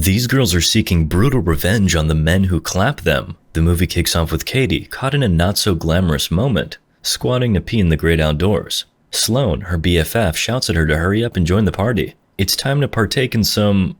These girls are seeking brutal revenge on the men who clap them. The movie kicks off with Katie, caught in a not-so-glamorous moment, squatting to pee in the great outdoors. Sloane, her BFF, shouts at her to hurry up and join the party. It's time to partake in some,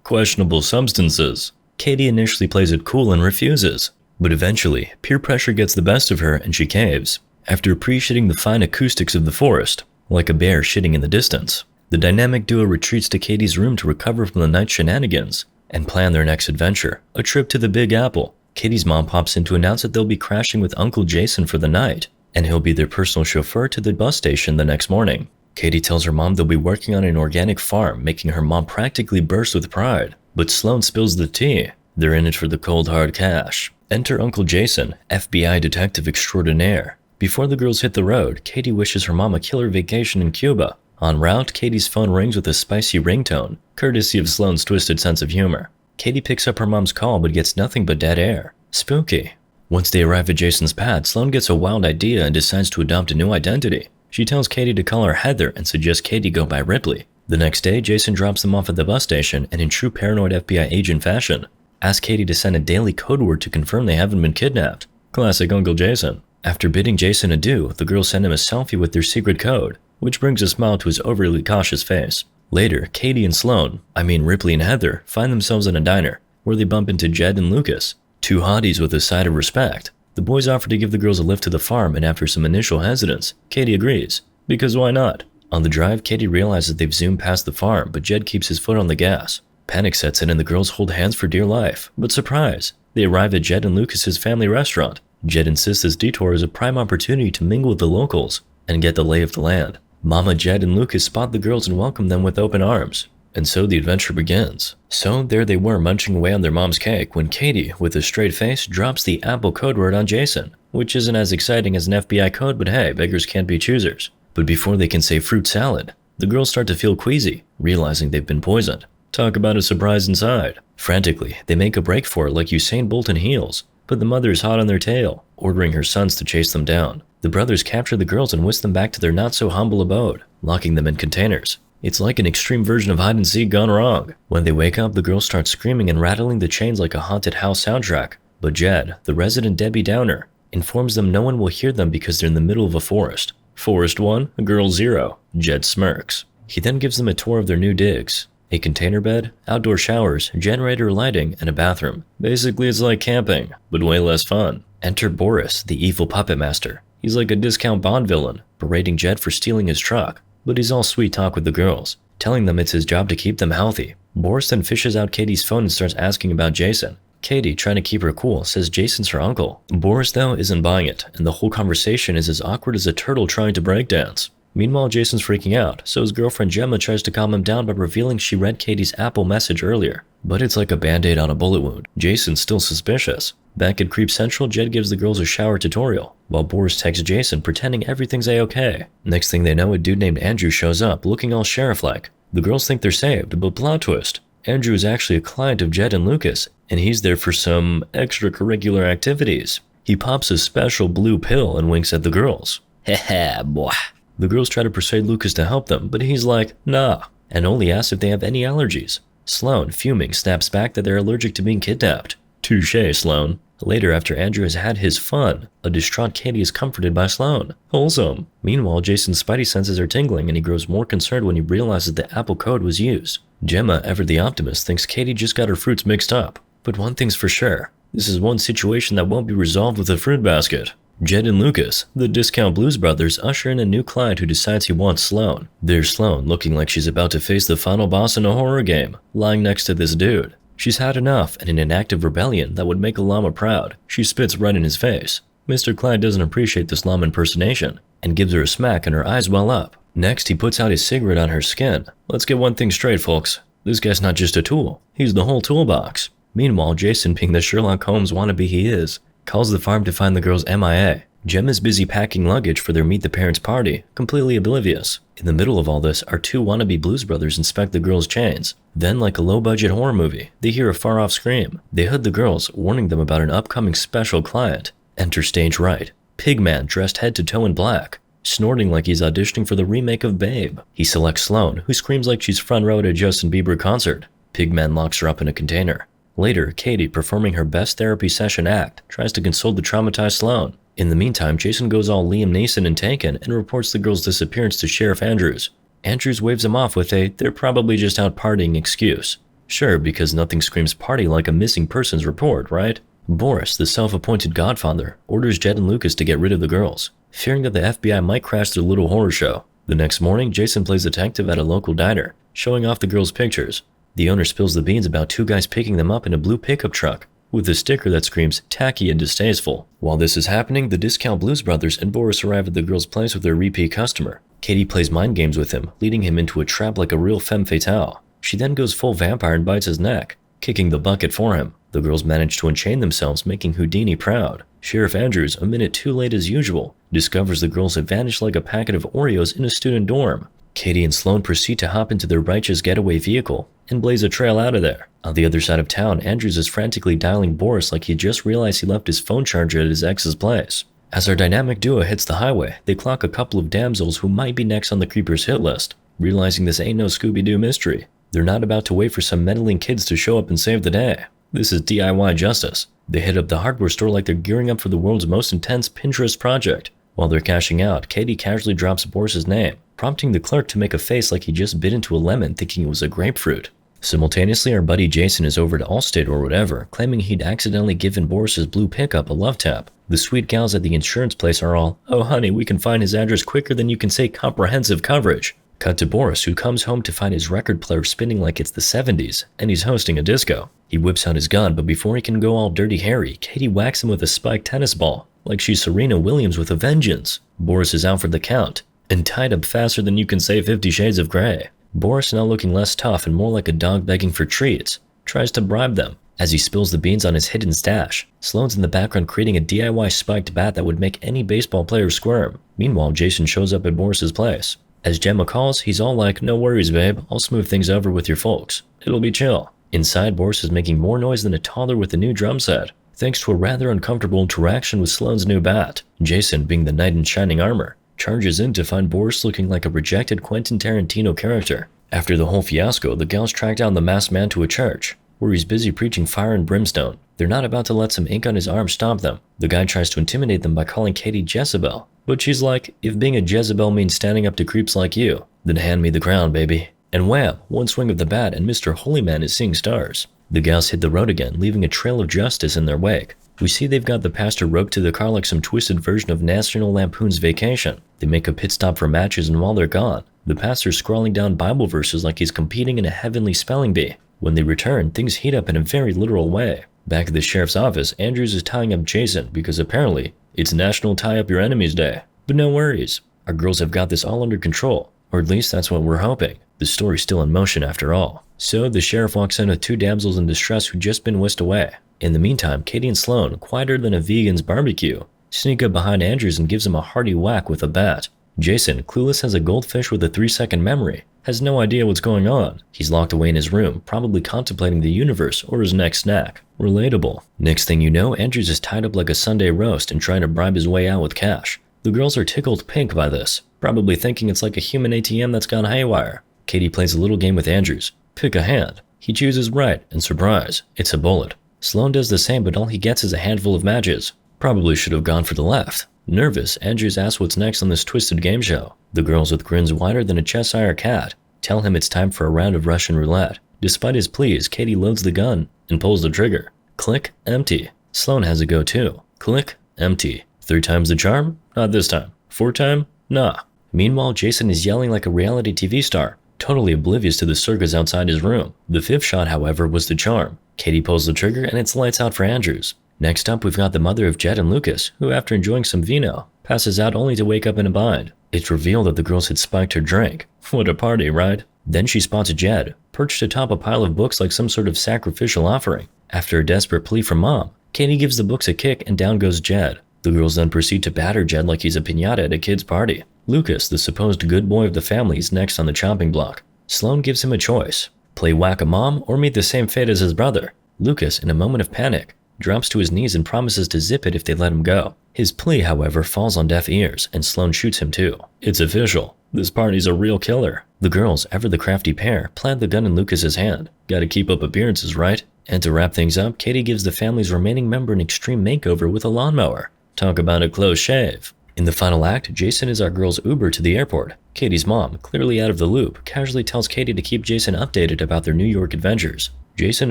questionable substances. Katie initially plays it cool and refuses, but eventually, peer pressure gets the best of her and she caves. After appreciating the fine acoustics of the forest, like a bear shitting in the distance, the dynamic duo retreats to Katie's room to recover from the night's shenanigans and plan their next adventure, a trip to the Big Apple. Katie's mom pops in to announce that they'll be crashing with Uncle Jason for the night, and he'll be their personal chauffeur to the bus station the next morning. Katie tells her mom they'll be working on an organic farm, making her mom practically burst with pride. But Sloane spills the tea. They're in it for the cold hard cash. Enter Uncle Jason, FBI detective extraordinaire. Before the girls hit the road, Katie wishes her mom a killer vacation in Cuba. En route, Katie's phone rings with a spicy ringtone, courtesy of Sloane's twisted sense of humor. Katie picks up her mom's call but gets nothing but dead air. Spooky. Once they arrive at Jason's pad, Sloane gets a wild idea and decides to adopt a new identity. She tells Katie to call her Heather and suggests Katie go by Ripley. The next day, Jason drops them off at the bus station and in true paranoid FBI agent fashion, asks Katie to send a daily code word to confirm they haven't been kidnapped. Classic Uncle Jason. After bidding Jason adieu, the girls send him a selfie with their secret code, which brings a smile to his overly cautious face. Later, Katie and Ripley and Heather, find themselves in a diner, where they bump into Jed and Lucas, two hotties with a side of respect. The boys offer to give the girls a lift to the farm, and after some initial hesitance, Katie agrees. Because why not? On the drive, Katie realizes they've zoomed past the farm, but Jed keeps his foot on the gas. Panic sets in and the girls hold hands for dear life. But surprise! They arrive at Jed and Lucas's family restaurant. Jed insists this detour is a prime opportunity to mingle with the locals and get the lay of the land. Mama, Jed, and Lucas spot the girls and welcome them with open arms. And so the adventure begins. So there they were munching away on their mom's cake when Katie, with a straight face, drops the Apple code word on Jason, which isn't as exciting as an FBI code, but hey, beggars can't be choosers. But before they can say fruit salad, the girls start to feel queasy, realizing they've been poisoned. Talk about a surprise inside. Frantically, they make a break for it like Usain Bolt in heels, but the mother is hot on their tail, ordering her sons to chase them down. The brothers capture the girls and whisk them back to their not-so-humble abode, locking them in containers. It's like an extreme version of hide-and-seek gone wrong. When they wake up, the girls start screaming and rattling the chains like a haunted house soundtrack. But Jed, the resident Debbie Downer, informs them no one will hear them because they're in the middle of a forest. Forest 1, Girl 0. Jed smirks. He then gives them a tour of their new digs. A container bed, outdoor showers, generator lighting, and a bathroom. Basically, it's like camping, but way less fun. Enter Boris, the evil puppet master. He's like a discount Bond villain, berating Jed for stealing his truck. But he's all sweet talk with the girls, telling them it's his job to keep them healthy. Boris then fishes out Katie's phone and starts asking about Jason. Katie, trying to keep her cool, says Jason's her uncle. Boris, though, isn't buying it, and the whole conversation is as awkward as a turtle trying to breakdance. Meanwhile, Jason's freaking out, so his girlfriend Gemma tries to calm him down by revealing she read Katie's Apple message earlier. But it's like a band-aid on a bullet wound. Jason's still suspicious. Back at Creep Central, Jed gives the girls a shower tutorial, while Boris texts Jason pretending everything's a-okay. Next thing they know, a dude named Andrew shows up, looking all sheriff-like. The girls think they're saved, but plot twist. Andrew is actually a client of Jed and Lucas, and he's there for some extracurricular activities. He pops a special blue pill and winks at the girls. Heh boy. The girls try to persuade Lucas to help them, but he's like, nah, and only asks if they have any allergies. Sloane, fuming, snaps back that they're allergic to being kidnapped. Touché, Sloane. Later, after Andrew has had his fun, a distraught Katie is comforted by Sloane. Wholesome. Meanwhile, Jason's spidey senses are tingling and he grows more concerned when he realizes the Apple code was used. Gemma, ever the optimist, thinks Katie just got her fruits mixed up. But one thing's for sure, this is one situation that won't be resolved with a fruit basket. Jed and Lucas, the discount Blues Brothers, usher in a new client who decides he wants Sloane. There's Sloane, looking like she's about to face the final boss in a horror game, lying next to this dude. She's had enough, and in an act of rebellion that would make a llama proud, she spits right in his face. Mr. Clyde doesn't appreciate this llama impersonation, and gives her a smack and her eyes well up. Next, he puts out his cigarette on her skin. Let's get one thing straight, folks. This guy's not just a tool, he's the whole toolbox. Meanwhile, Jason, being the Sherlock Holmes wannabe he is, calls the farm to find the girls MIA. Gemma's busy packing luggage for their Meet the Parents party, completely oblivious. In the middle of all this, our two wannabe Blues Brothers inspect the girls' chains. Then, like a low-budget horror movie, they hear a far-off scream. They hood the girls, warning them about an upcoming special client. Enter stage right. Pigman dressed head to toe in black, snorting like he's auditioning for the remake of Babe. He selects Sloane, who screams like she's front row at a Justin Bieber concert. Pigman locks her up in a container. Later, Katie, performing her best therapy session act, tries to console the traumatized Sloane. In the meantime, Jason goes all Liam Neeson and Taken and reports the girl's disappearance to Sheriff Andrews. Andrews waves him off with a "they're probably just out partying" excuse. Sure, because nothing screams party like a missing persons report, right? Boris, the self-appointed godfather, orders Jed and Lucas to get rid of the girls, fearing that the FBI might crash their little horror show. The next morning, Jason plays detective at a local diner, showing off the girls' pictures. The owner spills the beans about two guys picking them up in a blue pickup truck, with a sticker that screams tacky and distasteful. While this is happening, the Discount Blues Brothers and Boris arrive at the girl's place with their repeat customer. Katie plays mind games with him, leading him into a trap like a real femme fatale. She then goes full vampire and bites his neck, kicking the bucket for him. The girls manage to unchain themselves, making Houdini proud. Sheriff Andrews, a minute too late as usual, discovers the girls have vanished like a packet of Oreos in a student dorm. Katie and Sloane proceed to hop into their righteous getaway vehicle and blaze a trail out of there. On the other side of town, Andrews is frantically dialing Boris like he just realized he left his phone charger at his ex's place. As our dynamic duo hits the highway, they clock a couple of damsels who might be next on the creeper's hit list. Realizing this ain't no Scooby-Doo mystery, they're not about to wait for some meddling kids to show up and save the day. This is DIY justice. They hit up the hardware store like they're gearing up for the world's most intense Pinterest project. While they're cashing out, Katie casually drops Boris's name, prompting the clerk to make a face like he just bit into a lemon thinking it was a grapefruit. Simultaneously, our buddy Jason is over to Allstate or whatever, claiming he'd accidentally given Boris's blue pickup a love tap. The sweet gals at the insurance place are all, "Oh honey, we can find his address quicker than you can say comprehensive coverage." Cut to Boris, who comes home to find his record player spinning like it's the 70s, and he's hosting a disco. He whips out his gun, but before he can go all Dirty Harry, Katie whacks him with a spiked tennis ball, like she's Serena Williams with a vengeance. Boris is out for the count, and tied up faster than you can say 50 Shades of Grey. Boris, now looking less tough and more like a dog begging for treats, tries to bribe them. As he spills the beans on his hidden stash, Sloane's in the background creating a DIY spiked bat that would make any baseball player squirm. Meanwhile, Jason shows up at Boris's place. As Gemma calls, he's all like, "No worries, babe, I'll smooth things over with your folks. It'll be chill." Inside, Boris is making more noise than a toddler with a new drum set, thanks to a rather uncomfortable interaction with Sloane's new bat. Jason, being the knight in shining armor, charges in to find Boris looking like a rejected Quentin Tarantino character. After the whole fiasco, the gals track down the masked man to a church, where he's busy preaching fire and brimstone. They're not about to let some ink on his arm stop them. The guy tries to intimidate them by calling Katie Jezebel, but she's like, "If being a Jezebel means standing up to creeps like you, then hand me the crown, baby." And wham, one swing of the bat and Mr. Holyman is seeing stars. The gals hit the road again, leaving a trail of justice in their wake. We see they've got the pastor roped to the car like some twisted version of National Lampoon's Vacation. They make a pit stop for matches, and while they're gone, the pastor's scrawling down Bible verses like he's competing in a heavenly spelling bee. When they return, things heat up in a very literal way. Back at the sheriff's office, Andrews is tying up Jason because apparently it's National Tie Up Your Enemies Day. But no worries, our girls have got this all under control, or at least that's what we're hoping. The story's still in motion after all. So the sheriff walks in with two damsels in distress who'd just been whisked away. In the meantime, Katie and Sloane, quieter than a vegan's barbecue, sneak up behind Andrews and gives him a hearty whack with a bat. Jason, clueless as a goldfish with a 3-second memory, has no idea what's going on. He's locked away in his room, probably contemplating the universe or his next snack. Relatable. Next thing you know, Andrews is tied up like a Sunday roast and trying to bribe his way out with cash. The girls are tickled pink by this, probably thinking it's like a human ATM that's gone haywire. Katie plays a little game with Andrews. Pick a hand. He chooses right, and surprise, it's a bullet. Sloane does the same, but all he gets is a handful of matches. Probably should have gone for the left. Nervous, Andrews asks what's next on this twisted game show. The girls, with grins wider than a Cheshire cat, tell him it's time for a round of Russian roulette. Despite his pleas, Katie loads the gun and pulls the trigger. Click, empty. Sloane has a go too. Click, empty. 3 times the charm? Not this time. 4 time? Nah. Meanwhile, Jason is yelling like a reality TV star, totally oblivious to the circus outside his room. The 5th shot, however, was the charm. Katie pulls the trigger and it's lights out for Andrews. Next up, we've got the mother of Jed and Lucas, who after enjoying some vino, passes out only to wake up in a bind. It's revealed that the girls had spiked her drink. What a party, right? Then she spots Jed, perched atop a pile of books like some sort of sacrificial offering. After a desperate plea from Mom, Katie gives the books a kick and down goes Jed. The girls then proceed to batter Jed like he's a piñata at a kid's party. Lucas, the supposed good boy of the family, is next on the chopping block. Sloane gives him a choice: play whack-a-mom or meet the same fate as his brother. Lucas, in a moment of panic, drops to his knees and promises to zip it if they let him go. His plea, however, falls on deaf ears, and Sloane shoots him too. It's official. This party's a real killer. The girls, ever the crafty pair, plant the gun in Lucas's hand. Gotta keep up appearances, right? And to wrap things up, Katie gives the family's remaining member an extreme makeover with a lawnmower. Talk about a close shave. In the final act, Jason is our girl's Uber to the airport. Katie's mom, clearly out of the loop, casually tells Katie to keep Jason updated about their New York adventures. Jason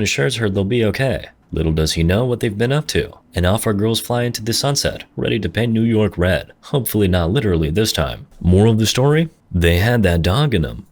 assures her they'll be okay. Little does he know what they've been up to. And off our girls fly into the sunset, ready to paint New York red. Hopefully not literally this time. Moral of the story? They had that dog in them.